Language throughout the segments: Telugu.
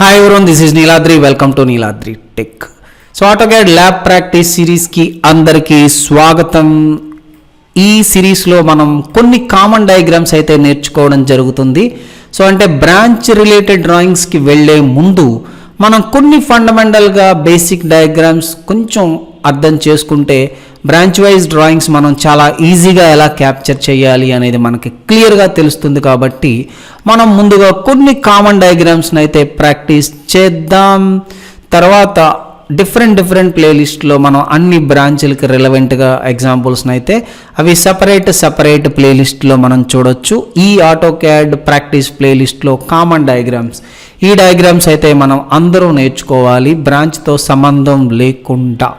Hi everyone, this is Neeladri. Welcome to Neeladri Tech. So AutoCAD lab practice సిరీస్కి అందరికీ స్వాగతం. ఈ సిరీస్లో మనం కొన్ని కామన్ డయాగ్రామ్స్ అయితే నేర్చుకోవడం జరుగుతుంది. సో అంటే బ్రాంచ్ రిలేటెడ్ డ్రాయింగ్స్కి వెళ్ళే ముందు మనం కొన్ని ఫండమెంటల్గా బేసిక్ డయాగ్రామ్స్ కొంచెం అర్థం చేసుకుంటే బ్రాంచ్ వైజ్ డ్రాయింగ్స్ మనం చాలా ఈజీగా ఎలా క్యాప్చర్ చేయాలి అనేది మనకి క్లియర్గా తెలుస్తుంది. కాబట్టి మనం ముందుగా కొన్ని కామన్ డయాగ్రామ్స్ని అయితే ప్రాక్టీస్ చేద్దాం. తర్వాత డిఫరెంట్ ప్లేలిస్ట్లో మనం అన్ని బ్రాంచ్లకి రిలవెంట్గా ఎగ్జాంపుల్స్ని అయితే అవి సపరేట్ ప్లేలిస్ట్లో మనం చూడొచ్చు. ఈ ఆటోక్యాడ్ ప్రాక్టీస్ ప్లేలిస్ట్లో కామన్ డయాగ్రామ్స్, ఈ డయాగ్రామ్స్ అయితే మనం అందరూ నేర్చుకోవాలి బ్రాంచ్తో సంబంధం లేకుండా.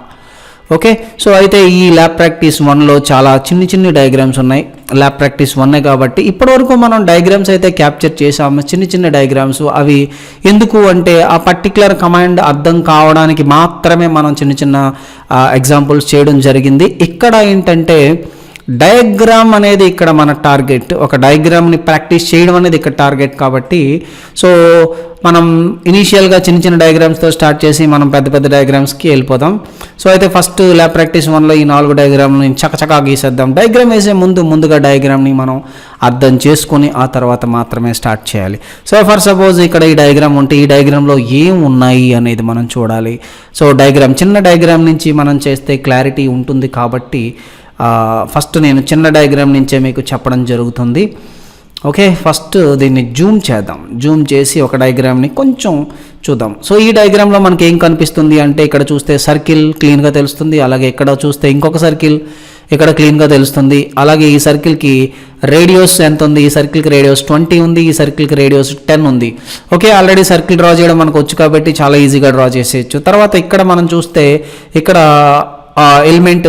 ఓకే, సో అయితే ఈ ల్యాబ్ ప్రాక్టీస్ 1లో చాలా చిన్ని డయాగ్రామ్స్ ఉన్నాయి. ల్యాబ్ ప్రాక్టీస్ 1 కాబట్టి ఇప్పటివరకు మనం డయాగ్రామ్స్ అయితే క్యాప్చర్ చేసాము, చిన్న డయాగ్రామ్స్. అవి ఎందుకు అంటే ఆ పర్టికులర్ కమాండ్ అర్థం కావడానికి మాత్రమే మనం చిన్న ఎగ్జాంపుల్స్ చేయడం జరిగింది. ఇక్కడ ఏంటంటే డయాగ్రామ్ అనేది ఇక్కడ మన టార్గెట్, ఒక డయాగ్రామ్ని ప్రాక్టీస్ చేయడం అనేది ఇక్కడ టార్గెట్. కాబట్టి సో మనం ఇనీషియల్గా చిన్న డయాగ్రామ్స్తో స్టార్ట్ చేసి మనం పెద్ద డయాగ్రామ్స్కి వెళ్ళిపోతాం. సో అయితే ఫస్ట్ ల్యాబ్ ప్రాక్టీస్ 1లో ఈ 4 డయాగ్రామ్ని చకచకా గీసేద్దాం. డయాగ్రామ్ వేసే ముందుగా డయాగ్రామ్ని మనం అర్థం చేసుకొని ఆ తర్వాత మాత్రమే స్టార్ట్ చేయాలి. సో ఫర్ సపోజ్ ఇక్కడ ఈ డయాగ్రామ్ ఉంటే ఈ డయాగ్రామ్లో ఏం ఉన్నాయి అనేది మనం చూడాలి. సో చిన్న డయాగ్రామ్ నుంచి మనం చేస్తే క్లారిటీ ఉంటుంది. కాబట్టి ఫస్ట్ నేను చిన్న డయాగ్రామ్ నుంచే మీకు చెప్పడం జరుగుతుంది. ఓకే, ఫస్ట్ దీన్ని జూమ్ చేద్దాం. జూమ్ చేసి ఒక డయాగ్రామ్ని కొంచెం చూద్దాం. సో ఈ డయాగ్రామ్లో మనకి ఏం కనిపిస్తుంది అంటే ఇక్కడ చూస్తే సర్కిల్ క్లీన్గా తెలుస్తుంది. అలాగే ఇక్కడ చూస్తే ఇంకొక సర్కిల్ ఇక్కడ క్లీన్గా తెలుస్తుంది. అలాగే ఈ సర్కిల్కి రేడియోస్ ఎంత ఉంది? ఈ సర్కిల్కి రేడియోస్ 20 ఉంది, ఈ సర్కిల్కి రేడియోస్ 10 ఉంది. ఓకే, ఆల్రెడీ సర్కిల్ డ్రా చేయడం మనకు వచ్చు కాబట్టి చాలా ఈజీగా డ్రా చేసేయచ్చు. తర్వాత ఇక్కడ మనం చూస్తే ఇక్కడ ఎలిమెంట్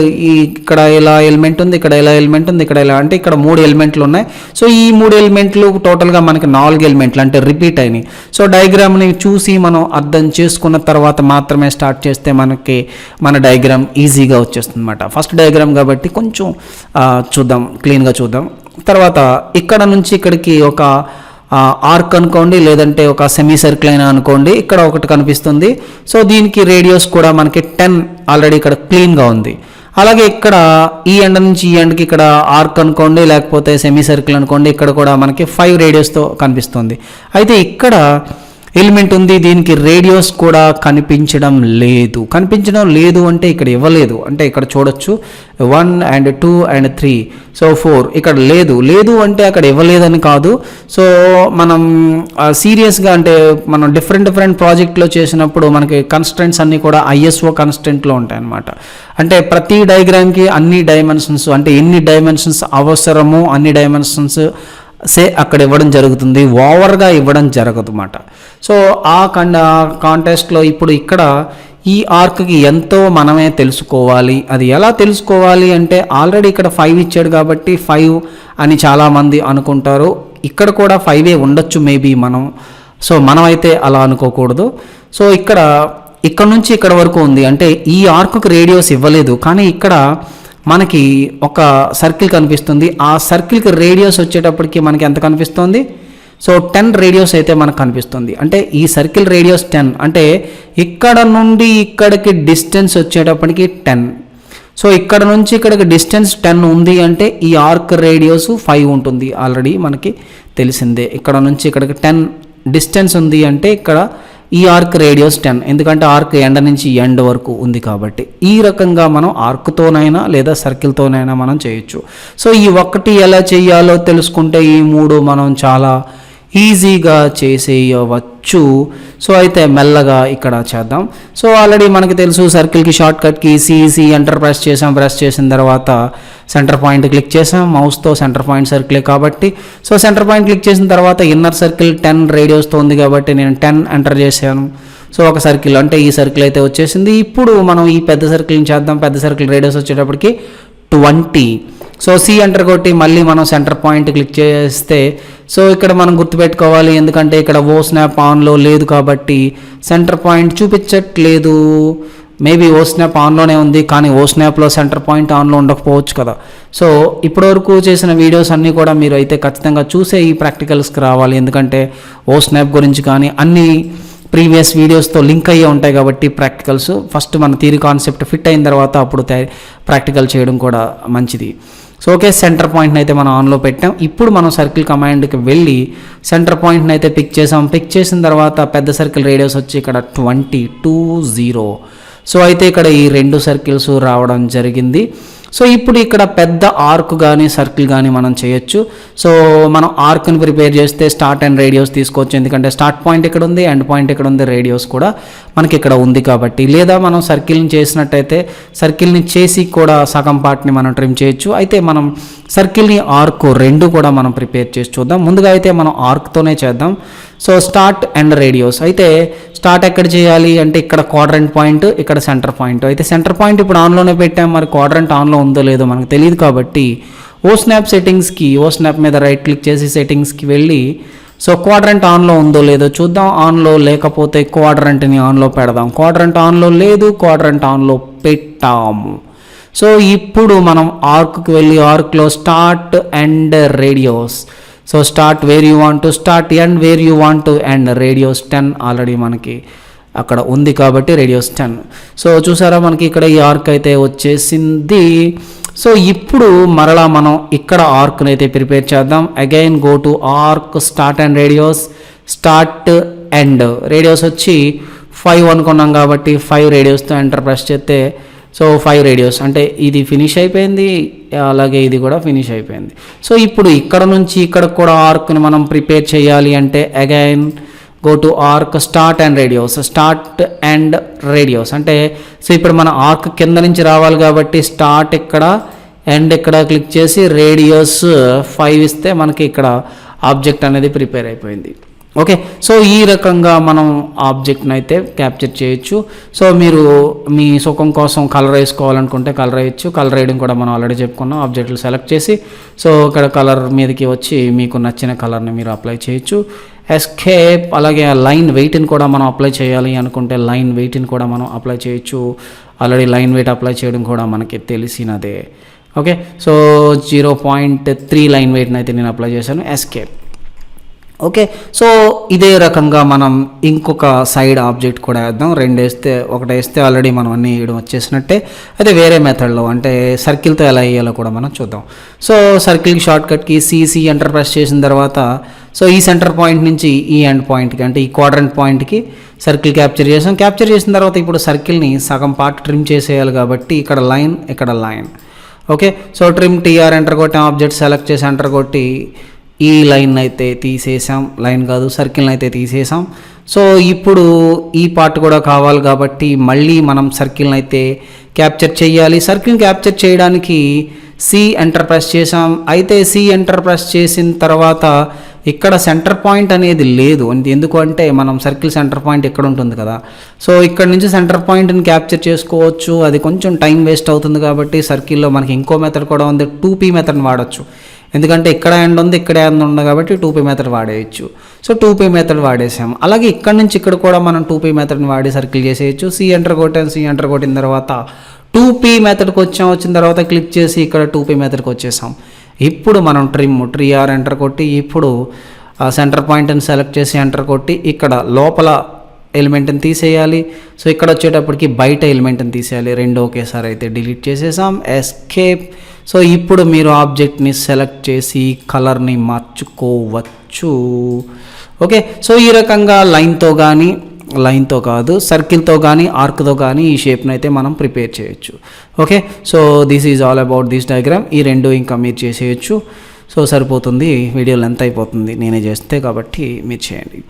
ఇక్కడ ఇలా ఎలిమెంట్ ఉంది, ఇక్కడ ఇలా ఎలిమెంట్ ఉంది, ఇక్కడ ఇలా అంటే ఇక్కడ 3 ఎలిమెంట్లు ఉన్నాయి. సో ఈ 3 ఎలిమెంట్లు టోటల్గా మనకి 4 ఎలిమెంట్లు అంటే రిపీట్ అయినాయి. సో డయాగ్రామ్ని చూసి మనం అర్థం చేసుకున్న తర్వాత మాత్రమే స్టార్ట్ చేస్తే మనకి మన డయాగ్రామ్ ఈజీగా వచ్చేస్తుంది అన్నమాట. ఫస్ట్ డయాగ్రామ్ కాబట్టి కొంచెం చూద్దాం, క్లీన్గా చూద్దాం. తర్వాత ఇక్కడ నుంచి ఇక్కడికి ఒక ఆర్క్ అనుకోండి, లేదంటే ఒక సెమీ సర్కిల్ అయినా అనుకోండి, ఇక్కడ ఒకటి కనిపిస్తుంది. సో దీనికి రేడియోస్ కూడా మనకి 10 ఆల్రెడీ ఇక్కడ క్లీన్గా ఉంది. అలాగే ఇక్కడ ఈ ఎండ్ నుంచి ఈ ఎండ్కి ఇక్కడ ఆర్క్ అనుకోండి, లేకపోతే సెమీ సర్కిల్ అనుకోండి, ఇక్కడ కూడా మనకి 5 రేడియోస్తో కనిపిస్తుంది. అయితే ఇక్కడ ఎలిమెంట్ ఉంది, దీనికి రేడియోస్ కూడా కనిపించడం లేదు అంటే ఇక్కడ ఇవ్వలేదు. అంటే ఇక్కడ చూడొచ్చు 1 and 2 and 3, సో 4 ఇక్కడ లేదు అంటే అక్కడ ఇవ్వలేదని కాదు. సో మనం సీరియస్గా అంటే మనం డిఫరెంట్ ప్రాజెక్ట్లో చేసినప్పుడు మనకి కన్స్టెంట్స్ అన్నీ కూడా ISO కన్స్టెంట్లో ఉంటాయి అన్నమాట. అంటే ప్రతి డయాగ్రామ్కి అన్ని డైమెన్షన్స్, అంటే ఎన్ని డైమెన్షన్స్ అవసరమో అన్ని డైమెన్షన్స్ అక్కడ ఇవ్వడం జరుగుతుంది, ఓవర్గా ఇవ్వడం జరగదు అన్నమాట. సో ఆ కాంటెస్ట్లో ఇప్పుడు ఇక్కడ ఈ ఆర్క్కి ఎంతో మనమే తెలుసుకోవాలి. అది ఎలా తెలుసుకోవాలి అంటే ఆల్రెడీ ఇక్కడ 5 ఇచ్చాడు కాబట్టి 5 అని చాలామంది అనుకుంటారు. ఇక్కడ కూడా 5 ఉండొచ్చు మేబీ మనమైతే అలా అనుకోకూడదు. సో ఇక్కడ నుంచి ఇక్కడ వరకు ఉంది అంటే ఈ ఆర్క్కి రేడియోస్ ఇవ్వలేదు, కానీ ఇక్కడ మనకి ఒక సర్కిల్ కనిపిస్తుంది. ఆ సర్కిల్కి రేడియోస్ వచ్చేటప్పటికి మనకి ఎంత కనిపిస్తుంది? సో 10 రేడియోస్ అయితే మనకు కనిపిస్తుంది. అంటే ఈ సర్కిల్ రేడియోస్ 10 అంటే ఇక్కడ నుండి ఇక్కడికి డిస్టెన్స్ వచ్చేటప్పటికి 10. సో ఇక్కడ నుంచి ఇక్కడికి డిస్టెన్స్ 10 ఉంది అంటే ఈ ఆర్క్ రేడియోస్ 5 ఉంటుంది. ఆల్రెడీ మనకి తెలిసిందే. ఇక్కడ నుంచి ఇక్కడికి 10 డిస్టెన్స్ ఉంది అంటే ఇక్కడ ఈ ఆర్క్ రేడియోస్ 10, ఎందుకంటే ఆర్క్ ఎండ్ నుంచి ఎండ్ వరకు ఉంది కాబట్టి. ఈ రకంగా మనం ఆర్క్తోనైనా లేదా సర్కిల్తోనైనా మనం చేయొచ్చు. సో ఈ ఒక్కటి ఎలా చేయాలో తెలుసుకుంటే ఈ 3 మనం చాలా ఈజీగా చేసేయవచ్చు. సో అయితే మెల్లగా ఇక్కడ చేద్దాం. సో ఆల్రెడీ మనకి తెలుసు సర్కిల్కి షార్ట్ కట్కి సిఈసి ఎంటర్ ప్రెస్ చేసిన తర్వాత సెంటర్ పాయింట్ క్లిక్ చేసాం. మౌస్తో సెంటర్ పాయింట్ సర్కిలే కాబట్టి సో సెంటర్ పాయింట్ క్లిక్ చేసిన తర్వాత ఇన్నర్ సర్కిల్ 10 రేడియోస్తో ఉంది కాబట్టి నేను 10 ఎంటర్ చేశాను. సో ఒక సర్కిల్ అంటే ఈ సర్కిల్ అయితే వచ్చేసింది. ఇప్పుడు మనం ఈ పెద్ద సర్కిల్ని చేద్దాం. పెద్ద సర్కిల్ రేడియోస్ వచ్చేటప్పటికి 20. సో సి ఎంటర్ కొట్టి మళ్ళీ మనం సెంటర్ పాయింట్ క్లిక్ చేస్తే సో ఇక్కడ మనం గుర్తుపెట్టుకోవాలి, ఎందుకంటే ఇక్కడ ఓ స్నాప్ ఆన్లో లేదు కాబట్టి సెంటర్ పాయింట్ చూపించట్లేదు. మేబీ ఓ స్నాప్ ఆన్లోనే ఉంది, కానీ ఓ స్నాప్లో సెంటర్ పాయింట్ ఆన్లో ఉండకపోవచ్చు కదా. సో ఇప్పటివరకు చేసిన వీడియోస్ అన్నీ కూడా మీరు అయితే ఖచ్చితంగా చూసే ఈ ప్రాక్టికల్స్కి రావాలి, ఎందుకంటే ఓ స్నాప్ గురించి కానీ అన్ని ప్రీవియస్ వీడియోస్తో లింక్ అయ్యే ఉంటాయి కాబట్టి ప్రాక్టికల్స్ ఫస్ట్ మన థియరీ కాన్సెప్ట్ ఫిట్ అయిన తర్వాత అప్పుడు ప్రాక్టికల్ చేయడం కూడా మంచిది. సో ఓకే, సెంటర్ పాయింట్ని అయితే మనం ఆన్లో పెట్టాం. ఇప్పుడు మనం సర్కిల్ కమాండ్కి వెళ్ళి సెంటర్ పాయింట్ని అయితే పిక్ చేసిన తర్వాత పెద్ద సర్కిల్ రేడియస్ వచ్చి ఇక్కడ 20. సో అయితే ఇక్కడ ఈ 2 సర్కిల్స్ రావడం జరిగింది. సో ఇప్పుడు ఇక్కడ పెద్ద ఆర్క్ కానీ సర్కిల్ కానీ మనం చేయొచ్చు. సో మనం ఆర్క్ని ప్రిపేర్ చేస్తే స్టార్ట్ అండ్ రేడియోస్ తీసుకోవచ్చు, ఎందుకంటే స్టార్ట్ పాయింట్ ఇక్కడ ఉంది, ఎండ్ పాయింట్ ఇక్కడ ఉంది, రేడియోస్ కూడా మనకి ఇక్కడ ఉంది కాబట్టి. లేదా మనం సర్కిల్ని చేసినట్టయితే సర్కిల్ని చేసి కూడా సగం పార్ట్ని మనం ట్రిమ్ చేయొచ్చు. అయితే మనం సర్కిల్ని ఆర్క్ 2 కూడా మనం ప్రిపేర్ చేసి చూద్దాం. ముందుగా అయితే మనం ఆర్క్తోనే చేద్దాం. సో స్టార్ట్ అండ్ రేడియోస్ అయితే స్టార్ట్ ఎక్కడ చేయాలి అంటే ఇక్కడ క్వాడ్రంట్ పాయింట్, ఇక్కడ సెంటర్ పాయింట్. అయితే సెంటర్ పాయింట్ ఇప్పుడు ఆన్లోనే పెట్టాం, మరి క్వాడ్రంట్ ఆన్లో ఉందో లేదో మనకు తెలియదు కాబట్టి ఓస్నాప్ సెట్టింగ్స్కి ఓస్నాప్ మీద రైట్ క్లిక్ చేసి సెట్టింగ్స్కి వెళ్ళి సో క్వాడ్రంట్ ఆన్లో ఉందో లేదో చూద్దాం. ఆన్లో లేకపోతే క్వాడ్రంట్ని ఆన్లో పెడదాం. క్వాడ్రంట్ ఆన్లో లేదు, క్వాడ్రంట్ ఆన్లో పెట్టాము. సో ఇప్పుడు మనం ఆర్క్కి వెళ్ళి ఆర్క్లో start and radius. So start where you want to start, end where you want to end. Radius 10 already మనకి అక్కడ ఉంది కాబట్టి రేడియోస్ 10. సో చూసారా మనకి ఇక్కడ ఈ ఆర్క్ అయితే వచ్చేసింది. సో ఇప్పుడు మరలా మనం ఇక్కడ ఆర్క్ని అయితే ప్రిపేర్ చేద్దాం. Again go to arc, start and radios, start and radios వచ్చి 5 అనుకున్నాం కాబట్టి 5 రేడియోస్తో ఎంటర్ ప్రెస్ చేస్తే సో 5 రేడియోస్ అంటే ఇది ఫినిష్ అయిపోయింది, అలాగే ఇది కూడా ఫినిష్ అయిపోయింది. సో ఇప్పుడు ఇక్కడ నుంచి ఇక్కడ కూడా ఆర్క్ని మనం ప్రిపేర్ చేయాలి అంటే again go to arc, start and radios, start and radios అంటే సో ఇప్పుడు మన ఆర్క్ కింద నుంచి రావాలి కాబట్టి స్టార్ట్ ఇక్కడ ఎండ్ ఇక్కడ క్లిక్ చేసి రేడియోస్ 5 ఇస్తే మనకి ఇక్కడ ఆబ్జెక్ట్ అనేది ప్రిపేర్ అయిపోయింది. ఓకే, సో ఈ రకంగా మనం ఆబ్జెక్ట్ని అయితే క్యాప్చర్ చేయొచ్చు. సో మీరు మీ సుఖం కోసం కలర్ వేసుకోవాలనుకుంటే కలర్ వేయచ్చు. కలర్ వేయడం కూడా మనం ఆల్రెడీ చెప్పుకున్నాం. ఆబ్జెక్ట్లు సెలెక్ట్ చేసి సో ఇక్కడ కలర్ మీదకి వచ్చి మీకు నచ్చిన కలర్ని మీరు అప్లై చేయొచ్చు. ఎస్కేప్, అలాగే లైన్ వెయిట్ని కూడా మనం అప్లై చేయాలి అనుకుంటే లైన్ వెయిట్ని కూడా మనం అప్లై చేయొచ్చు. ఆల్రెడీ లైన్ వెయిట్ అప్లై చేయడం కూడా మనకి తెలిసినదే. ఓకే, సో 0.3 లైన్ వెయిట్ని అయితే నేను అప్లై చేశాను. ఎస్కేప్. ఓకే, సో ఇదే రకంగా మనం ఇంకొక సైడ్ ఆబ్జెక్ట్ కూడా వేద్దాం. 2 వేస్తే 1 వేస్తే ఆల్రెడీ మనం అన్నీ వేయడం వచ్చేసినట్టే. అయితే వేరే మెథడ్లో అంటే సర్కిల్తో ఎలా వేయాలో కూడా మనం చూద్దాం. సో సర్కిల్ షార్ట్కట్కి సిసి ఎంటర్ ప్రెస్ చేసిన తర్వాత సో ఈ సెంటర్ పాయింట్ నుంచి ఈ ఎండ్ పాయింట్కి అంటే ఈ క్వాడ్రంట్ పాయింట్కి సర్కిల్ క్యాప్చర్ చేసాం. క్యాప్చర్ చేసిన తర్వాత ఇప్పుడు సర్కిల్ని సగం పార్ట్ ట్రిమ్ చేసేయాలి కాబట్టి ఇక్కడ లైన్, ఇక్కడ line. Okay, so trim TR enter కొట్టాం, ఆబ్జెక్ట్ సెలెక్ట్ చేసి ఎంటర్ కొట్టి ఈ లైన్ అయితే తీసేసాం. లైన్ కాదు, సర్కిల్ని అయితే తీసేసాం. సో ఇప్పుడు ఈ పార్ట్ కూడా కావాలి కాబట్టి మళ్ళీ మనం సర్కిల్ని అయితే క్యాప్చర్ చేయాలి. సర్కిల్ని క్యాప్చర్ చేయడానికి సి ఎంటర్ ప్రెస్ చేసాం. అయితే సి ఎంటర్ ప్రెస్ చేసిన తర్వాత ఇక్కడ సెంటర్ పాయింట్ అనేది లేదు. ఎందుకు అంటే మనం సర్కిల్ సెంటర్ పాయింట్ ఇక్కడ ఉంటుంది కదా. సో ఇక్కడ నుంచి సెంటర్ పాయింట్ని క్యాప్చర్ చేసుకోవచ్చు. అది కొంచెం టైం వేస్ట్ అవుతుంది కాబట్టి సర్కిల్లో మనకి ఇంకో మెథడ్ కూడా ఉంది, 2P మెథడ్ని వాడచ్చు. ఎందుకంటే ఇక్కడ ఎండ్ ఉంది, ఇక్కడ ఎండ్ ఉంది కాబట్టి 2P మెథడ్ వాడేయచ్చు. సో 2P మెథడ్ వాడేసాము. అలాగే ఇక్కడ నుంచి ఇక్కడ కూడా మనం 2P మెథడ్ని వాడి సర్కిల్ చేసేయచ్చు. సి ఎంటర్ కొట్టాను, సి ఎంటర్ కొట్టిన తర్వాత 2P మెథడ్కి వచ్చిన తర్వాత క్లిక్ చేసి ఇక్కడ 2P మెథడ్కి వచ్చేసాం. ఇప్పుడు మనం ట్రీఆర్ ఎంటర్ కొట్టి ఇప్పుడు సెంటర్ పాయింట్ని సెలెక్ట్ చేసి ఎంటర్ కొట్టి ఇక్కడ లోపల ఎలిమెంట్ని తీసేయాలి. సో ఇక్కడ వచ్చేటప్పటికి బయట ఎలిమెంట్ని తీసేయాలి. 2 ఒకేసారి అయితే డిలీట్ చేసేసాం. ఎస్కేప్. సో ఇప్పుడు మీరు ఆబ్జెక్ట్ని సెలెక్ట్ చేసి కలర్ని మార్చుకోవచ్చు. ఓకే, సో ఈ రకంగా లైన్తో కాదు సర్కిల్తో కానీ ఆర్క్తో కానీ ఈ షేప్ని అయితే మనం ప్రిపేర్ చేయొచ్చు. Okay, so this is all about this diagram. ఈ 2 ఇంకా మీరు చేసేయచ్చు. సో సరిపోతుంది, వీడియో లెంత్ అయిపోతుంది నేనే చేస్తే కాబట్టి మీరు చేయండి.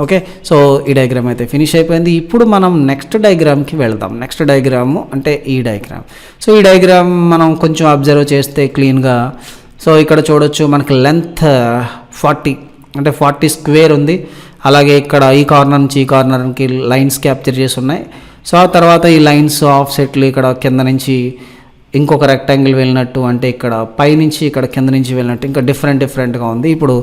ఓకే, సో ఈ డయాగ్రామ్ అయితే ఫినిష్ అయిపోయింది. ఇప్పుడు మనం నెక్స్ట్ డయాగ్రామ్కి వెళ్దాం. నెక్స్ట్ డయాగ్రాము అంటే ఈ డయాగ్రామ్. సో ఈ డయాగ్రామ్ మనం కొంచెం అబ్జర్వ్ చేస్తే క్లీన్గా సో ఇక్కడ చూడొచ్చు మనకి లెంత్ 40 అంటే 40 స్క్వేర్ ఉంది. అలాగే ఇక్కడ ఈ కార్నర్ నుంచి ఈ కార్నర్కి లైన్స్ క్యాప్చర్ చేసి ఉన్నాయి. సో ఆ తర్వాత ఈ లైన్స్ ఆఫ్ సెట్లు ఇక్కడ కింద నుంచి ఇంకొక రెక్టాంగిల్ వెళ్ళినట్టు, అంటే ఇక్కడ పైనుంచి ఇక్కడ కింద నుంచి వెళ్ళినట్టు ఇంకా డిఫరెంట్గా ఉంది. ఇప్పుడు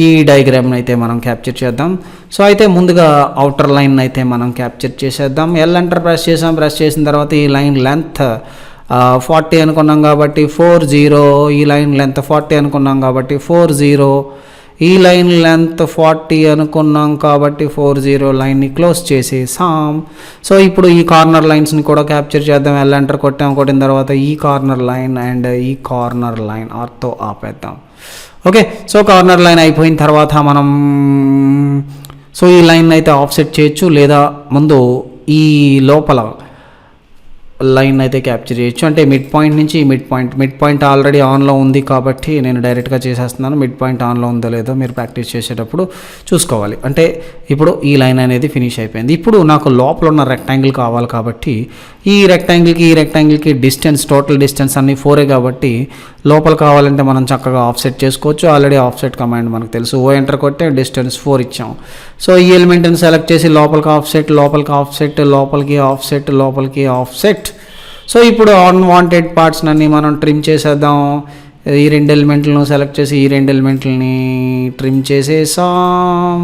ఈ డయాగ్రామ్ని అయితే మనం క్యాప్చర్ చేద్దాం. సో అయితే ముందుగా అవుటర్ లైన్ అయితే మనం క్యాప్చర్ చేసేద్దాం. ఎల్ ఎంటర్ ప్రెస్ చేసిన తర్వాత ఈ లైన్ లెంత్ 40 అనుకున్నాం కాబట్టి 40, ఈ లైన్ లెంత్ 40 అనుకున్నాం కాబట్టి 40, ఈ లైన్ లెంత్ 40 అనుకున్నాం కాబట్టి 40 లైన్ని క్లోజ్ చేసేసాం. సో ఇప్పుడు ఈ కార్నర్ లైన్స్ని కూడా క్యాప్చర్ చేద్దాం. ఎంటర్ కొట్టిన తర్వాత ఈ కార్నర్ లైన్ అండ్ ఈ కార్నర్ లైన్ ఆర్తో ఆపేద్దాం. ఓకే, సో కార్నర్ లైన్ అయిపోయిన తర్వాత మనం సో ఈ లైన్ అయితే ఆఫ్సెట్ చేయొచ్చు, లేదా ముందు ఈ లోపల లైన్ అయితే క్యాప్చర్ చేయొచ్చు. అంటే మిడ్ పాయింట్ నుంచి మిడ్ పాయింట్ ఆల్రెడీ ఆన్లో ఉంది కాబట్టి నేను డైరెక్ట్గా చేసేస్తున్నాను. మిడ్ పాయింట్ ఆన్లో ఉందో లేదో మీరు ప్రాక్టీస్ చేసేటప్పుడు చూసుకోవాలి. అంటే ఇప్పుడు ఈ లైన్ అనేది ఫినిష్ అయిపోయింది. ఇప్పుడు నాకు లోపల ఉన్న రెక్టాంగిల్ కావాలి కాబట్టి ఈ రెక్టాంగిల్కి డిస్టెన్స్, టోటల్ డిస్టెన్స్ అన్ని 4 కాబట్టి లోపల కావాలంటే మనం చక్కగా ఆఫ్సెట్ చేసుకోవచ్చు. ఆల్రెడీ ఆఫ్సెట్ కమాండ్ మనకు తెలుసు. ఎంటర్ కొట్టే డిస్టెన్స్ 4 ఇచ్చాం. సో ఈ ఎలిమెంట్ని సెలెక్ట్ చేసి లోపలికి ఆఫ్సెట్. సో ఇప్పుడు అన్వాంటెడ్ పార్ట్స్ అన్ని మనం ట్రిమ్ చేసేద్దాం. ఈ 2 ఎలిమెంట్లను సెలెక్ట్ చేసి ఈ 2 ఎలిమెంట్లని ట్రిమ్ చేసేసాం.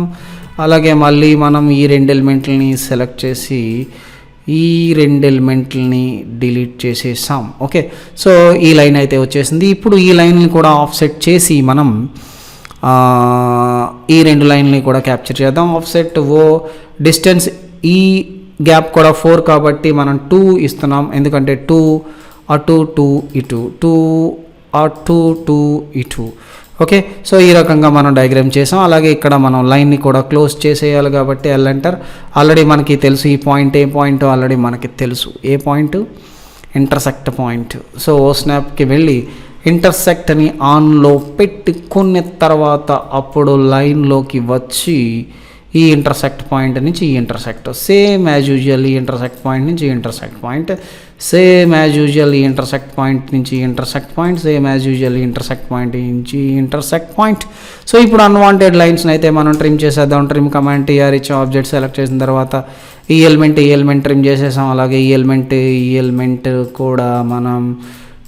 అలాగే మళ్ళీ మనం ఈ 2 ఎలిమెంట్లని సెలెక్ట్ చేసి ఈ 2 ఎలిమెంట్లని డిలీట్ చేసేసాం. ఓకే, సో ఈ లైన్ అయితే వచ్చేసింది. ఇప్పుడు ఈ లైన్ని కూడా ఆఫ్సెట్ చేసి మనం ఈ 2 లైన్ని కూడా క్యాప్చర్ చేద్దాం. ఆఫ్సెట్ డిస్టెన్స్ ఈ గ్యాప్ కూడా 4 కాబట్టి మనం 2 ఇస్తున్నాం. ఎందుకంటే 2 అటు 2 ఇటు 2 అటు 2 ఇటు. ఓకే, సో ఈ రకంగా మనం డయాగ్రామ్ చేసాం. అలాగే ఇక్కడ మనం లైన్ని కూడా క్లోజ్ చేసేయాలి కాబట్టి ఎంటర్. ఆల్రెడీ మనకి తెలుసు ఈ పాయింట్ ఏ పాయింట్ ఆల్రెడీ మనకి తెలుసు. ఏ పాయింట్? Intersect point. సో స్నాప్కి వెళ్ళి ఇంటర్సెక్ట్ని ఆన్లో పెట్టుకున్న తర్వాత అప్పుడు లైన్లోకి వచ్చి ఈ ఇంటర్సెక్ట్ పాయింట్ నుంచి ఈ ఇంటర్సెక్ట్ సేమ్ యాజ్ యూజువల్, ఈ ఇంటర్సెక్ట్ పాయింట్ నుంచి intersect point same as usual, ఈ ఇంటర్సెక్ట్ పాయింట్ నుంచి intersect point same as usual, ఈ ఇంటర్సెక్ట్ పాయింట్ నుంచి ఇంటర్సెక్ట్ పాయింట్. సో ఇప్పుడు అన్వాంటెడ్ లైన్స్ని అయితే మనం ట్రిమ్ చేసేద్దాం. ట్రిమ్ కమాండ్ TR ఇచ్చి ఆబ్జెక్ట్ సెలెక్ట్ చేసిన తర్వాత ఈ ఎలిమెంట్ ట్రిమ్ చేసేసాం. అలాగే ఈ ఎలిమెంట్ కూడా మనం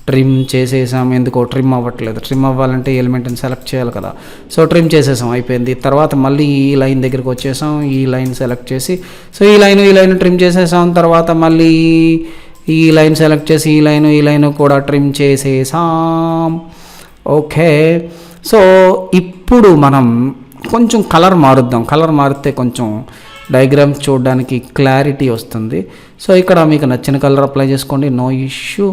ట్రిమ్ చేసేసాం. ఎందుకో ట్రిమ్ అవ్వట్లేదు. ట్రిమ్ అవ్వాలంటే ఎలిమెంట్ని సెలెక్ట్ చేయాలి కదా. సో ట్రిమ్ చేసేసాం, అయిపోయింది. తర్వాత మళ్ళీ ఈ లైన్ దగ్గరికి వచ్చేసాం. ఈ లైన్ సెలెక్ట్ చేసి సో ఈ లైన్ ట్రిమ్ చేసేసాం. తర్వాత మళ్ళీ ఈ లైన్ సెలెక్ట్ చేసి ఈ లైన్ కూడా ట్రిమ్ చేసేసాం. ఓకే, సో ఇప్పుడు మనం కొంచెం కలర్ మారుద్దాం. కలర్ మారితే కొంచెం డయాగ్రామ్ చూడడానికి క్లారిటీ వస్తుంది. సో ఇక్కడ మీకు నచ్చిన కలర్ అప్లై చేసుకోండి, నో ఇష్యూ.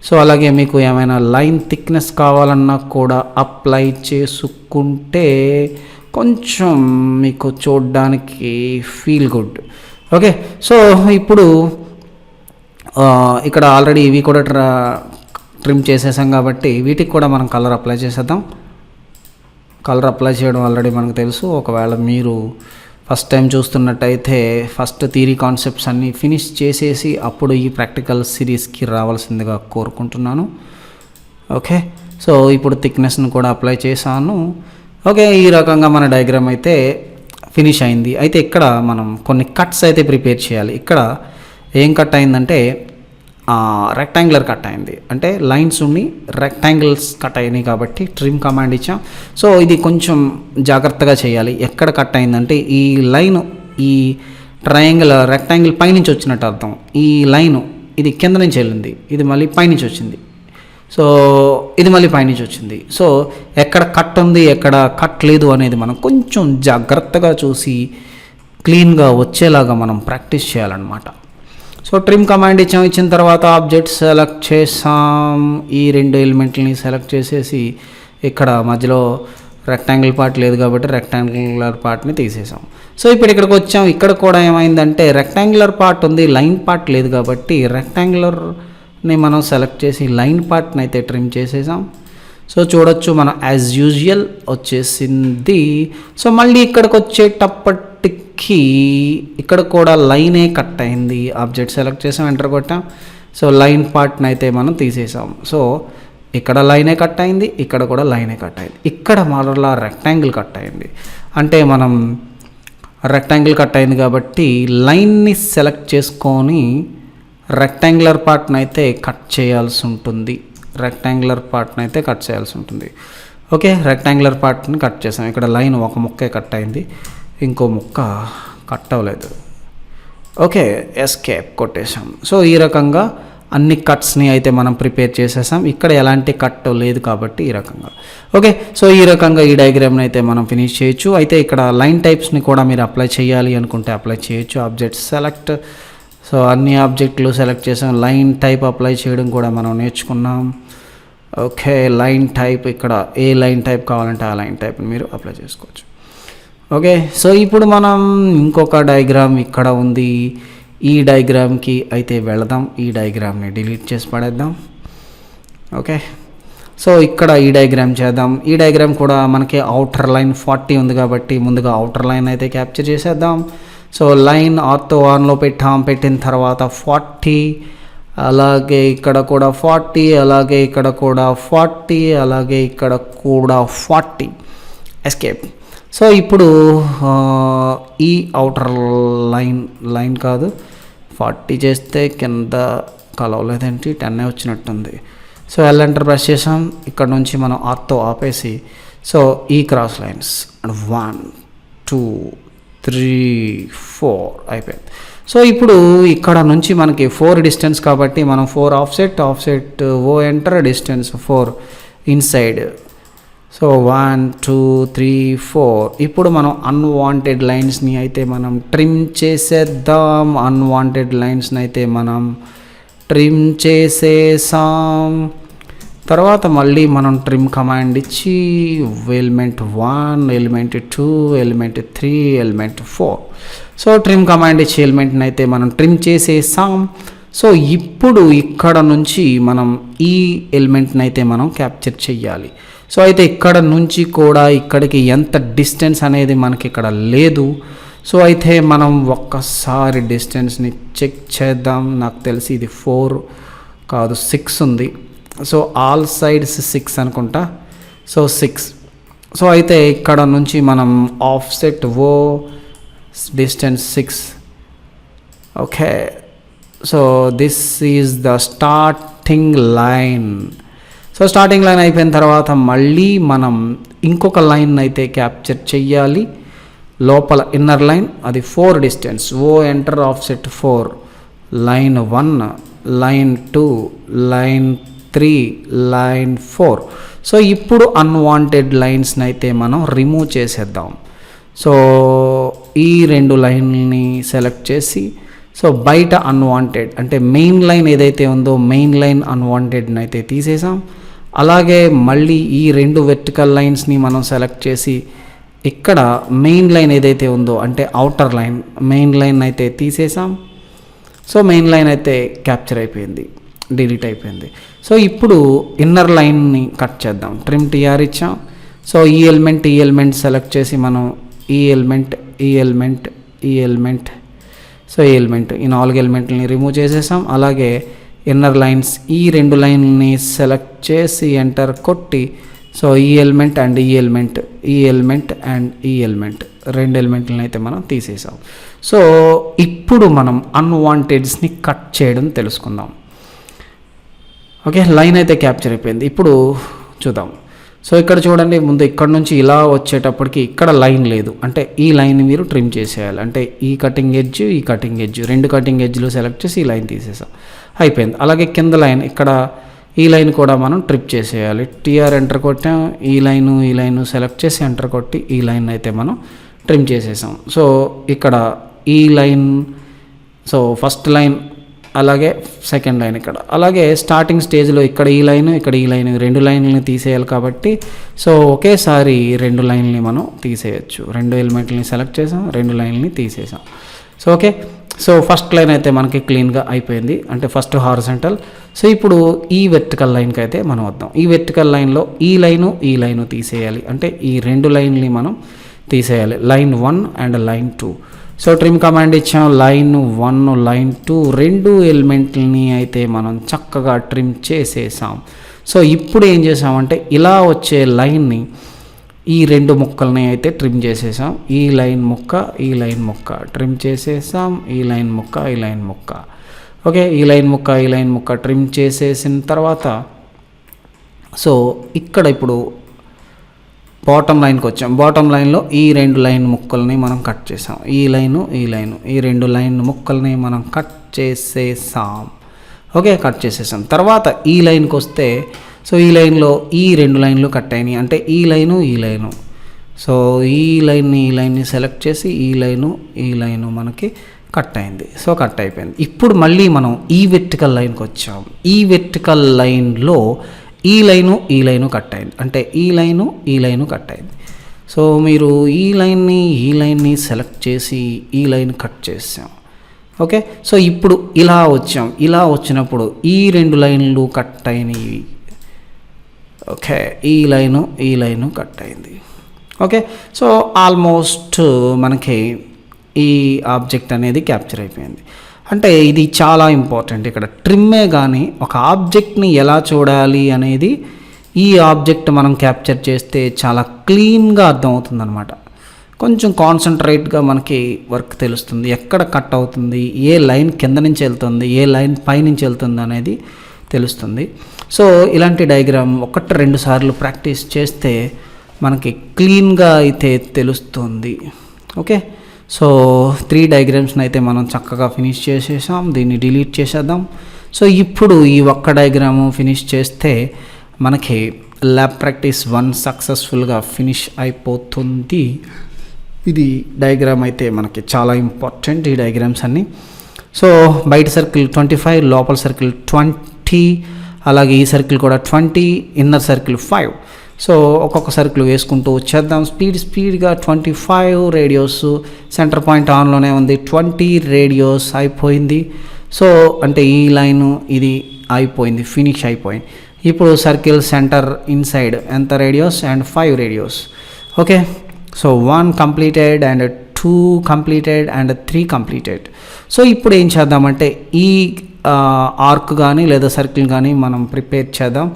సో అలాగే మీకు ఏమైనా లైన్ థిక్నెస్ కావాలన్నా కూడా అప్లై చేసుకుంటే కొంచెం మీకు చూడడానికి ఫీల్ గుడ్. ఓకే, సో ఇప్పుడు ఇక్కడ ఆల్రెడీ ఇవి కూడా ట్రిమ్ చేసేసాం కాబట్టి వీటికి కూడా మనం కలర్ అప్లై చేసేద్దాం. కలర్ అప్లై చేయడం ఆల్రెడీ మనకు తెలుసు. ఒకవేళ మీరు ఫస్ట్ టైం చూస్తున్నట్టయితే ఫస్ట్ థియరీ కాన్సెప్ట్స్ అన్నీ ఫినిష్ చేసేసి అప్పుడు ఈ ప్రాక్టికల్ సిరీస్కి రావాల్సిందిగా కోరుకుంటున్నాను. ఓకే, సో ఇప్పుడు థిక్నెస్ను కూడా అప్లై చేశాను. ఓకే, ఈ రకంగా మన డయాగ్రామ్ అయితే ఫినిష్ అయింది. అయితే ఇక్కడ మనం కొన్ని కట్స్ అయితే ప్రిపేర్ చేయాలి. ఇక్కడ ఏం కట్ అయిందంటే రెక్టాంగులర్ కట్ అయింది. అంటే లైన్స్ ఉండి రెక్టాంగిల్స్ కట్ అయినాయి కాబట్టి ట్రిమ్ కమాండ్ ఇచ్చాం. సో ఇది కొంచెం జాగ్రత్తగా చేయాలి. ఎక్కడ కట్ అయిందంటే ఈ లైన్ ఈ రెక్టాంగిల్ పైనుంచి వచ్చినట్టు అర్థం. ఈ లైను ఇది కింద నుంచి వెళ్ళింది, ఇది మళ్ళీ పైనుంచి వచ్చింది. సో ఇది మళ్ళీ పైనుంచి వచ్చింది. సో ఎక్కడ కట్ ఉంది ఎక్కడ కట్ లేదు అనేది మనం కొంచెం జాగ్రత్తగా చూసి క్లీన్గా వచ్చేలాగా మనం ప్రాక్టీస్ చేయాలన్నమాట. సో ట్రిమ్ కమాండ్ ఇచ్చిన తర్వాత ఆబ్జెక్ట్ సెలెక్ట్ చేసాం. ఈ 2 ఎలిమెంట్లని సెలెక్ట్ చేసేసి ఇక్కడ మధ్యలో రెక్టాంగిల్ పార్ట్ లేదు కాబట్టి రెక్టాంగులర్ పార్ట్ని తీసేసాం. సో ఇప్పుడు ఇక్కడికి వచ్చాం. ఇక్కడ కూడా ఏమైందంటే రెక్టాంగులర్ పార్ట్ ఉంది, లైన్ పార్ట్ లేదు కాబట్టి రెక్టాంగులర్ని మనం సెలెక్ట్ చేసి లైన్ పార్ట్ని అయితే ట్రిమ్ చేసేసాం. సో చూడొచ్చు మనం యాజ్ యూజువల్ వచ్చేసింది. సో మళ్ళీ ఇక్కడికి వచ్చేటప్పటికి ఇక్కడ కూడా లైనే కట్ అయింది. ఆబ్జెక్ట్ సెలెక్ట్ చేసాం, ఎంటర్ కొట్టాం. సో లైన్ పార్ట్ని అయితే మనం తీసేసాం. సో ఇక్కడ లైనే కట్ అయింది, ఇక్కడ కూడా లైనే కట్ అయింది. ఇక్కడ మరలా రెక్టాంగిల్ కట్ అయింది. అంటే మనం రెక్టాంగిల్ కట్ అయింది కాబట్టి లైన్ని సెలెక్ట్ చేసుకొని రెక్టాంగులర్ పార్ట్ని అయితే కట్ చేయాల్సి ఉంటుంది. ఓకే, రెక్టాంగులర్ పార్ట్ని కట్ చేసాం. ఇక్కడ లైన్ ఒక ముక్కే కట్ అయింది, ఇంకో ముక్క కట్ అవ్వలేదు. Okay, escape కొట్టేసాం. సో ఈ రకంగా అన్ని కట్స్ని అయితే మనం ప్రిపేర్ చేసేసాం. ఇక్కడ ఎలాంటి కట్ లేదు కాబట్టి ఈ రకంగా. ఓకే, సో ఈ రకంగా ఈ డయాగ్రామ్ని అయితే మనం ఫినిష్ చేయొచ్చు. అయితే ఇక్కడ లైన్ టైప్స్ని కూడా మీరు అప్లై చేయాలి అనుకుంటే అప్లై చేయొచ్చు. ఆబ్జెక్ట్ సెలెక్ట్, సో అన్ని ఆబ్జెక్టులు సెలెక్ట్ చేసాం. లైన్ టైప్ అప్లై చేయడం కూడా మనం నేర్చుకున్నాం. ఓకే, లైన్ టైప్ ఇక్కడ ఏ లైన్ టైప్ కావాలంటే ఆ లైన్ టైప్ని మీరు అప్లై చేసుకోవచ్చు. ఓకే, సో ఇప్పుడు మనం ఇంకొక డయాగ్రామ్ ఇక్కడ ఉంది. ఈ డయాగ్రామ్కి అయితే వెళదాం. ఈ డయాగ్రామ్ని డిలీట్ చేసి పడేద్దాం. ఓకే, సో ఇక్కడ ఈ డయాగ్రామ్ చేద్దాం. ఈ డయాగ్రామ్ కూడా మనకి అవుటర్ లైన్ 40 ఉంది కాబట్టి ముందుగా అవుటర్ లైన్ అయితే క్యాప్చర్ చేసేద్దాం. సో లైన్ ఆర్తో ఆన్లో పెట్టిన తర్వాత 40, అలాగే ఇక్కడ కూడా 40, అలాగే ఇక్కడ కూడా 40, అలాగే ఇక్కడ కూడా 40. ఎస్కేప్. సో ఇప్పుడు ఈ అవుటర్ లైన్ కాదు 40 చేస్తే కింద కలవలేదేంటి, 10 వచ్చినట్టుంది. సో ఎంటర్ ప్రెస్ చేసాం. ఇక్కడ నుంచి మనం ఆర్తో ఆపేసి సో ఈ క్రాస్ లైన్స్ 1 2 3 4 అయిపోయింది. సో ఇప్పుడు ఇక్కడ నుంచి మనకి 4 డిస్టెన్స్ కాబట్టి మనం 4 ఆఫ్సెట్ ఓ ఎంటర్ డిస్టెన్స్ 4 ఇన్సైడ్. సో 1 2 3 4. ఇప్పుడు మనం అన్వాంటెడ్ లైన్స్ని అయితే మనం ట్రిమ్ చేసేద్దాం. అన్వాంటెడ్ లైన్స్ని అయితే మనం ట్రిమ్ చేసేసాం. తర్వాత మళ్ళీ మనం ట్రిమ్ కమాండ్ ఇచ్చి element 1, element 2, element 3, element 4. So trim command ఇచ్చి ఎలిమెంట్ని అయితే మనం ట్రిమ్ చేసేసాం. సో ఇప్పుడు ఇక్కడ నుంచి మనం ఈ ఎలిమెంట్ని అయితే మనం క్యాప్చర్ చెయ్యాలి. సో అయితే ఇక్కడ నుంచి కూడా ఇక్కడికి ఎంత డిస్టెన్స్ అనేది మనకి ఇక్కడ లేదు. సో అయితే మనం ఒక్కసారి డిస్టెన్స్ని చెక్ చేద్దాం. నాకు తెలిసి ఇది 4 కాదు 6 ఉంది. సో ఆల్ సైడ్స్ 6 అనుకుంటా. సో 6. సో అయితే ఇక్కడ నుంచి మనం ఆఫ్సెట్ ఓ distance 6. Okay, so this is the starting line. So starting line అయిపోయిన తర్వాత మళ్ళీ మనం ఇంకొక లైన్ అయితే క్యాప్చర్ చెయ్యాలి. లోపల ఇన్నర్ లైన్ అది 4 distance. O enter offset 4, line 1, line 2, line 3, line 4. So ఇప్పుడు అన్వాంటెడ్ లైన్స్ని అయితే మనం రిమూవ్ చేసేద్దాం. సో ఈ 2 లైన్ని సెలెక్ట్ చేసి సో బయట అన్వాంటెడ్ అంటే మెయిన్ లైన్ ఏదైతే ఉందో మెయిన్ లైన్ అన్వాంటెడ్ని అయితే తీసేసాం. అలాగే మళ్ళీ ఈ 2 వెర్టికల్ లైన్స్ని మనం సెలెక్ట్ చేసి ఇక్కడ మెయిన్ లైన్ ఏదైతే ఉందో అంటే అవుటర్ లైన్ మెయిన్ లైన్ అయితే తీసేసాం. సో మెయిన్ లైన్ అయితే క్యాప్చర్ అయిపోయింది, డిలీట్ అయిపోయింది. సో ఇప్పుడు ఇన్నర్ లైన్ని కట్ చేద్దాం. ట్రిమ్ టీఆర్ ఇచ్చాం. సో ఈ ఎలిమెంట్ సెలెక్ట్ చేసి మనం ఈ ఎలిమెంట్ సో ఈ ఎలిమెంట్ ఈ 4 ఎలిమెంట్లని రిమూవ్ చేసేసాం. అలాగే ఇన్నర్ లైన్స్ ఈ 2 లైన్ని సెలెక్ట్ చేసి ఎంటర్ కొట్టి సో ఈ ఎలిమెంట్ అండ్ ఈ ఎలిమెంట్ 2 ఎలిమెంట్లని అయితే మనం తీసేసాం. సో ఇప్పుడు మనం అన్వాంటెడ్స్ని కట్ చేయడం తెలుసుకుందాం. ఓకే, లైన్ అయితే క్యాప్చర్ అయిపోయింది. ఇప్పుడు చూద్దాం. సో ఇక్కడ చూడండి, ముందు ఇక్కడ నుంచి ఇలా వచ్చేటప్పటికి ఇక్కడ లైన్ లేదు అంటే ఈ లైన్ మీరు ట్రిమ్ చేసేయాలి. అంటే ఈ కటింగ్ ఎడ్జ్ 2 కటింగ్ ఎడ్జ్లు సెలెక్ట్ చేసి ఈ లైన్ తీసేసాం, అయిపోయింది. అలాగే కింద లైన్ ఇక్కడ ఈ లైన్ కూడా మనం ట్రిప్ చేసేయాలి. టీఆర్ ఎంటర్ కొట్టాం. ఈ లైను సెలెక్ట్ చేసి ఎంటర్ కొట్టి ఈ లైన్ అయితే మనం ట్రిమ్ చేసేసాం. సో ఇక్కడ ఈ లైన్, సో ఫస్ట్ లైన్ అలాగే సెకండ్ లైన్ ఇక్కడ, అలాగే స్టార్టింగ్ స్టేజ్లో ఇక్కడ ఈ లైన్ 2 లైన్లని తీసేయాలి కాబట్టి సో ఒకేసారి 2 లైన్లని మనం తీసేయచ్చు. 2 ఎలిమెంట్లని సెలెక్ట్ చేసాం, 2 లైన్లని తీసేసాం. So okay, so first line అయితే మనకి క్లీన్గా అయిపోయింది, అంటే ఫస్ట్ హారిజాంటల్. సో ఇప్పుడు ఈ వెర్టికల్ లైన్కి అయితే మనం వద్దాం. ఈ వెర్టికల్ లైన్లో ఈ లైను తీసేయాలి, అంటే ఈ 2 లైన్లని మనం తీసేయాలి, line 1 and line 2. So trim command ఇచ్చాం. లైన్ 1 లైన్ 2 2 ఎలిమెంట్లని అయితే మనం చక్కగా ట్రిమ్ చేసేసాం. సో ఇప్పుడు ఏం చేసామంటే ఇలా వచ్చే లైన్ని ఈ 2 ముక్కల్ని అయితే ట్రిమ్ చేసేసాం. ఈ లైన్ ముక్క ట్రిమ్ చేసేసాం. ఈ లైన్ ముక్క ఓకే, ఈ లైన్ ముక్క ట్రిమ్ చేసేసిన తర్వాత సో ఇక్కడ ఇప్పుడు బాటమ్ లైన్కి వచ్చాం. బాటమ్ లైన్లో ఈ 2 లైన్ ముక్కల్ని మనం కట్ చేసాం. ఈ లైను ఈ 2 లైన్ ముక్కల్ని మనం కట్ చేసేసాం. ఓకే, కట్ చేసేసాం. తర్వాత ఈ లైన్కి వస్తే సో ఈ లైన్లో ఈ 2 లైన్లు కట్ అయినాయి, అంటే ఈ లైను. సో ఈ లైన్ని సెలెక్ట్ చేసి ఈ లైను మనకి కట్ అయింది. సో కట్ అయిపోయింది. ఇప్పుడు మళ్ళీ మనం ఈ వెర్టికల్ లైన్కి వచ్చాం. ఈ వెర్టికల్ లైన్లో ఈ లైను కట్ అయింది, అంటే ఈ లైను కట్ అయింది. సో మీరు ఈ లైన్ని సెలెక్ట్ చేసి ఈ లైన్ కట్ చేసాం. ఓకే, సో ఇప్పుడు ఇలా వచ్చాం. ఇలా వచ్చినప్పుడు ఈ 2 లైన్లు కట్ అయినవి. ఓకే, ఈ లైను కట్ అయింది. ఓకే, సో ఆల్మోస్ట్ మనకి ఈ ఆబ్జెక్ట్ అనేది క్యాప్చర్ అయిపోయింది. అంటే ఇది చాలా ఇంపార్టెంట్. ఇక్కడ ట్రిమ్మే కానీ ఒక ఆబ్జెక్ట్ని ఎలా చూడాలి అనేది ఈ ఆబ్జెక్ట్ మనం క్యాప్చర్ చేస్తే చాలా క్లీన్గా అర్థమవుతుందన్నమాట. కొంచెం కాన్సన్ట్రేట్గా మనకి వర్క్ తెలుస్తుంది, ఎక్కడ కట్ అవుతుంది, ఏ లైన్ కింద నుంచి వెళ్తుంది, ఏ లైన్ పై నుంచి వెళ్తుంది అనేది తెలుస్తుంది. సో ఇలాంటి డయాగ్రామ్ 1-2 సార్లు ప్రాక్టీస్ చేస్తే మనకి క్లీన్గా అయితే తెలుస్తుంది. ఓకే, సో 3 డయాగ్రామ్స్ని అయితే మనం చక్కగా ఫినిష్ చేసేసాం. దీన్ని డిలీట్ చేసేద్దాం. సో ఇప్పుడు ఈ ఒక్క డయాగ్రాము ఫినిష్ చేస్తే మనకి ల్యాబ్ ప్రాక్టీస్ 1 సక్సెస్ఫుల్గా ఫినిష్ అయిపోతుంది. ఇది డయాగ్రామ్ అయితే మనకి చాలా ఇంపార్టెంట్, ఈ డయాగ్రామ్స్ అన్నీ. సో బయట సర్కిల్ 25, లోపల సర్కిల్ 20, అలాగే ఈ సర్కిల్ కూడా 20, ఇన్నర్ సర్కిల్ 5. సో ఒక్కొక్క సర్కిల్ వేసుకుంటూ వచ్చేద్దాం స్పీడ్గా. 25 రేడియోస్, సెంటర్ పాయింట్ ఆన్లోనే ఉంది. 20 రేడియోస్ అయిపోయింది. సో అంటే ఈ లైను ఇది అయిపోయింది, ఫినిష్ అయిపోయింది. ఇప్పుడు సర్కిల్ సెంటర్ ఇన్సైడ్ ఎంత radios and 5 radios. Okay, so 1 completed and 2 completed and 3 completed. So ఇప్పుడు ఏం చేద్దామంటే ఈ ఆర్క్ కానీ లేదా సర్కిల్ కానీ మనం ప్రిపేర్ చేద్దాం.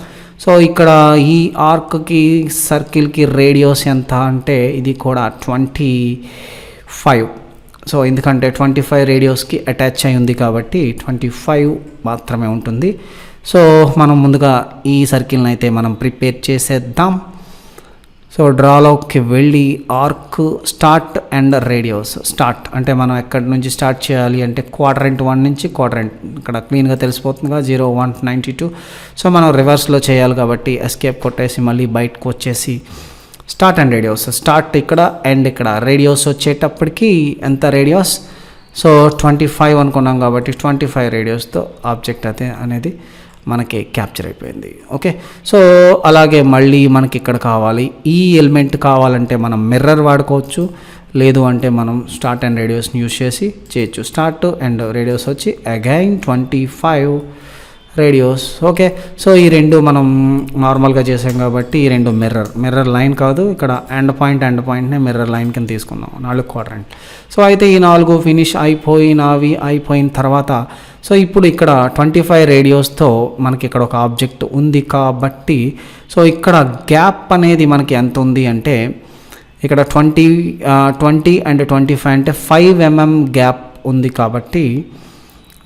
సో ఇక్కడ ఈ ఆర్క్కి సర్కిల్కి రేడియోస్ ఎంత అంటే ఇది కూడా 25. సో ఎందుకంటే 25 రేడియోస్కి అటాచ్ అయి ఉంది కాబట్టి 25 మాత్రమే ఉంటుంది. సో మనం ముందుగా ఈ సర్కిల్ని అయితే మనం ప్రిపేర్ చేసేద్దాం. సో డ్రాలోకి వెళ్ళి arc start and radios. Start అంటే మనం ఎక్కడి నుంచి స్టార్ట్ చేయాలి అంటే క్వాడ్రంట్ 1 నుంచి క్వాడ్రంట్ ఇక్కడ క్లీన్గా తెలిసిపోతుందిగా 0, 1, 92. సో మనం రివర్స్లో చేయాలి కాబట్టి ఎస్కేప్ కొట్టేసి మళ్ళీ బయటకు వచ్చేసి స్టార్ట్ అండ్ రేడియోస్. స్టార్ట్ ఇక్కడ అండ్ ఇక్కడ రేడియోస్ వచ్చేటప్పటికి ఎంత రేడియోస్, సో 25 అనుకున్నాం కాబట్టి 25 రేడియోస్తో ఆబ్జెక్ట్ అయితే అనేది మనకి క్యాప్చర్ అయిపోయింది. ఓకే, సో అలాగే మళ్ళీ మనకి ఇక్కడ కావాలి ఈ ఎలిమెంట్ కావాలంటే మనం మిర్రర్ వాడుకోవచ్చు, లేదు అంటే మనం స్టార్ట్ అండ్ రేడియోస్ని యూజ్ చేసి చేయొచ్చు. స్టార్ట్ అండ్ రేడియోస్ వచ్చి అగైన్ 25 రేడియోస్. ఓకే, సో ఈ 2 మనం నార్మల్గా చేసాం కాబట్టి ఈ 2 మిర్రర్ లైన్ కాదు, ఇక్కడ ఎండ్ పాయింట్నే మిర్రర్ లైన్ కింద తీసుకున్నాం 4 క్వాడ్రంట్. సో అయితే ఈ 4 ఫినిష్ అయిపోయిన తర్వాత సో ఇప్పుడు ఇక్కడ 25 రేడియోస్తో మనకి ఇక్కడ ఒక ఆబ్జెక్ట్ ఉంది కాబట్టి సో ఇక్కడ గ్యాప్ అనేది మనకి ఎంత ఉంది అంటే ఇక్కడ 20 అండ్ 25 అంటే 5 mm గ్యాప్ ఉంది కాబట్టి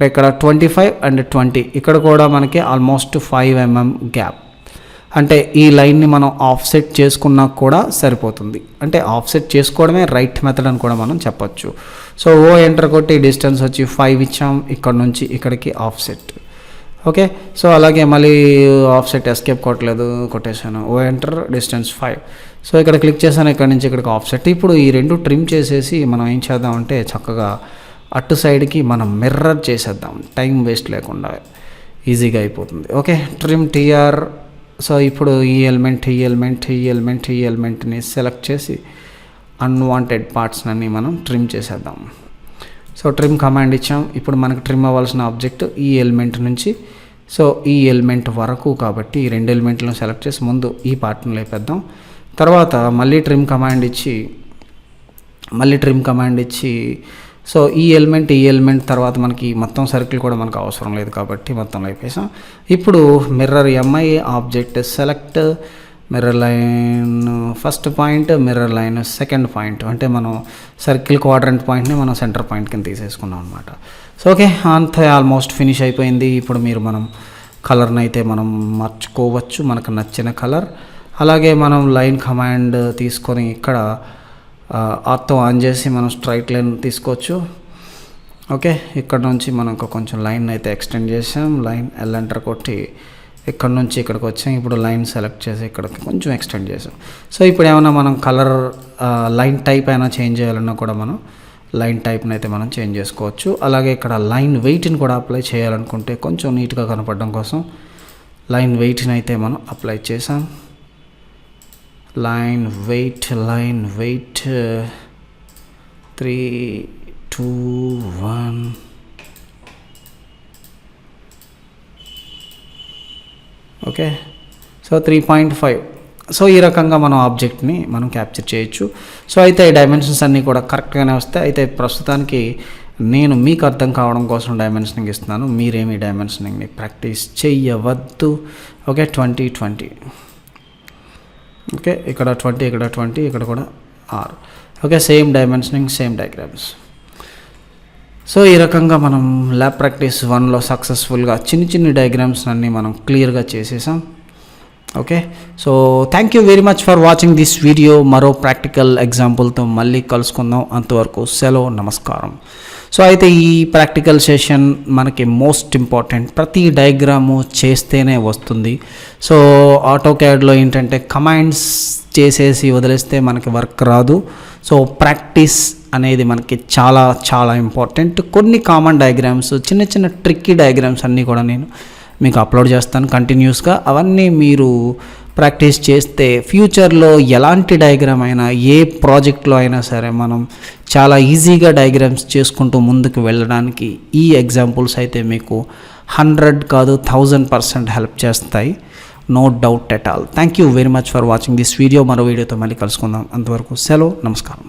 ఇక్కడ 25 అండ్ 20 ఇక్కడ కూడా మనకి ఆల్మోస్ట్ 5 mm గ్యాప్. అంటే ఈ లైన్ని మనం ఆఫ్సెట్ చేసుకున్నా కూడా సరిపోతుంది. అంటే ఆఫ్సెట్ చేసుకోవడమే రైట్ మెథడ్ అని కూడా మనం చెప్పొచ్చు. సో ఓ ఎంటర్ కొట్టి డిస్టెన్స్ వచ్చి 5 ఇచ్చాం, ఇక్కడ నుంచి ఇక్కడికి ఆఫ్సెట్. ఓకే, సో అలాగే మళ్ళీ ఆఫ్సెట్ ఎస్కేప్ కొట్టేశాను, ఓ ఎంటర్ డిస్టెన్స్ 5. సో ఇక్కడ క్లిక్ చేశాను, ఇక్కడ నుంచి ఇక్కడికి ఆఫ్సెట్. ఇప్పుడు ఈ 2 ట్రిమ్ చేసేసి మనం ఏం చేద్దామంటే చక్కగా అటు సైడ్కి మనం మిర్రర్ చేసేద్దాం, టైం వేస్ట్ లేకుండా ఈజీగా అయిపోతుంది. Okay, trim TR. సో ఇప్పుడు ఈ ఎలిమెంట్ని సెలెక్ట్ చేసి అన్వాంటెడ్ పార్ట్స్ అన్ని మనం ట్రిమ్ చేసేద్దాం. సో ట్రిమ్ కమాండ్ ఇచ్చాం. ఇప్పుడు మనకు ట్రిమ్ అవ్వాల్సిన ఆబ్జెక్ట్ ఈ ఎలిమెంట్ నుంచి సో ఈ ఎలిమెంట్ వరకు కాబట్టి ఈ 2 ఎలిమెంట్లను సెలెక్ట్ చేసి ముందు ఈ పార్ట్ని లేపేద్దాం. తర్వాత మళ్ళీ ట్రిమ్ కమాండ్ ఇచ్చి సో ఈ ఎలిమెంట్ తర్వాత మనకి మొత్తం సర్కిల్ కూడా మనకు అవసరం లేదు కాబట్టి మొత్తం లేపేసాం. ఇప్పుడు mirror MI object select mirror line first point, mirror line second point. అంటే మనం సర్కిల్ క్వాడ్రంట్ పాయింట్ని మనం సెంటర్ పాయింట్ కింద తీసేసుకున్నాం అనమాట. సో ఓకే, అంతే ఆల్మోస్ట్ ఫినిష్ అయిపోయింది. ఇప్పుడు మనం కలర్ని అయితే మనం మార్చుకోవచ్చు మనకు నచ్చిన కలర్. అలాగే మనం లైన్ కమాండ్ తీసుకొని ఇక్కడ ఆర్తో ఆన్ చేసి మనం స్ట్రైట్ లైన్ తీసుకోవచ్చు. ఓకే, ఇక్కడ నుంచి మనం ఇంకా కొంచెం లైన్ అయితే ఎక్స్టెండ్ చేసాం. లైన్ ఎల్ ఎంటర్ కొట్టి ఇక్కడ నుంచి ఇక్కడికి వచ్చాం. ఇప్పుడు లైన్ సెలెక్ట్ చేసి ఇక్కడికి కొంచెం ఎక్స్టెండ్ చేసాం. సో ఇప్పుడు ఏమైనా మనం కలర్ లైన్ టైప్ అయినా చేంజ్ చేయాలన్నా కూడా మనం లైన్ టైప్ని అయితే మనం చేంజ్ చేసుకోవచ్చు. అలాగే ఇక్కడ లైన్ వెయిట్ని కూడా అప్లై చేయాలనుకుంటే కొంచెం నీట్గా కనపడడం కోసం లైన్ వెయిట్ని అయితే మనం అప్లై చేసాం. Line weight 3, 2, 1. Okay, so 3.5. So ఈ రకంగా మనం ఆబ్జెక్ట్ని మనం క్యాప్చర్ చేయొచ్చు. సో అయితే ఈ డైమెన్షన్స్ అన్నీ కూడా కరెక్ట్గానే వస్తాయి. అయితే ప్రస్తుతానికి నేను మీకు అర్థం కావడం కోసం డైమెన్షనింగ్ ఇస్తున్నాను. మీరేమి డైమెన్షనింగ్ని ప్రాక్టీస్ చెయ్యవద్దు. ఓకే, 20. ఓకే, ఇక్కడ 20, ఇక్కడ 20, ఇక్కడ కూడా 6. Okay, same dimensioning, same diagrams. So ఈ రకంగా మనం ల్యాబ్ ప్రాక్టీస్ 1లో సక్సెస్ఫుల్గా చిన్ని డయాగ్రామ్స్ అన్నీ మనం క్లియర్గా చేసేసాం. Okay, so thank you very much for watching this video. మరో ప్రాక్టికల్ ఎగ్జాంపుల్తో మళ్ళీ కలుసుకుందాం. అంతవరకు సెలవు, నమస్కారం. సో అయితే ఈ ప్రాక్టికల్ సెషన్ మనకి మోస్ట్ ఇంపార్టెంట్. ప్రతి డయాగ్రాము చేస్తేనే వస్తుంది. సో ఆటోక్యాడ్లో ఏంటంటే కమాండ్స్ చేసేసి వదిలేస్తే మనకి వర్క్ రాదు. సో ప్రాక్టీస్ అనేది మనకి చాలా చాలా ఇంపార్టెంట్. కొన్ని కామన్ డయాగ్రామ్స్, చిన్న ట్రిక్కీ డయాగ్రామ్స్ అన్నీ కూడా నేను మీకు అప్లోడ్ చేస్తాను కంటిన్యూస్గా. అవన్నీ మీరు ప్రాక్టీస్ చేస్తే ఫ్యూచర్లో ఎలాంటి డయాగ్రామ్ అయినా, ఏ ప్రాజెక్ట్లో అయినా సరే మనం చాలా ఈజీగా డయాగ్రామ్స్ చేసుకుంటూ ముందుకు వెళ్ళడానికి ఈ ఎగ్జాంపుల్స్ అయితే మీకు 100 కాదు 1000% హెల్ప్ చేస్తాయి. No doubt at all. Thank you very much for watching this video. మరో వీడియోతో మళ్ళీ కలుసుకుందాం. అంతవరకు సెలవు, నమస్కారం.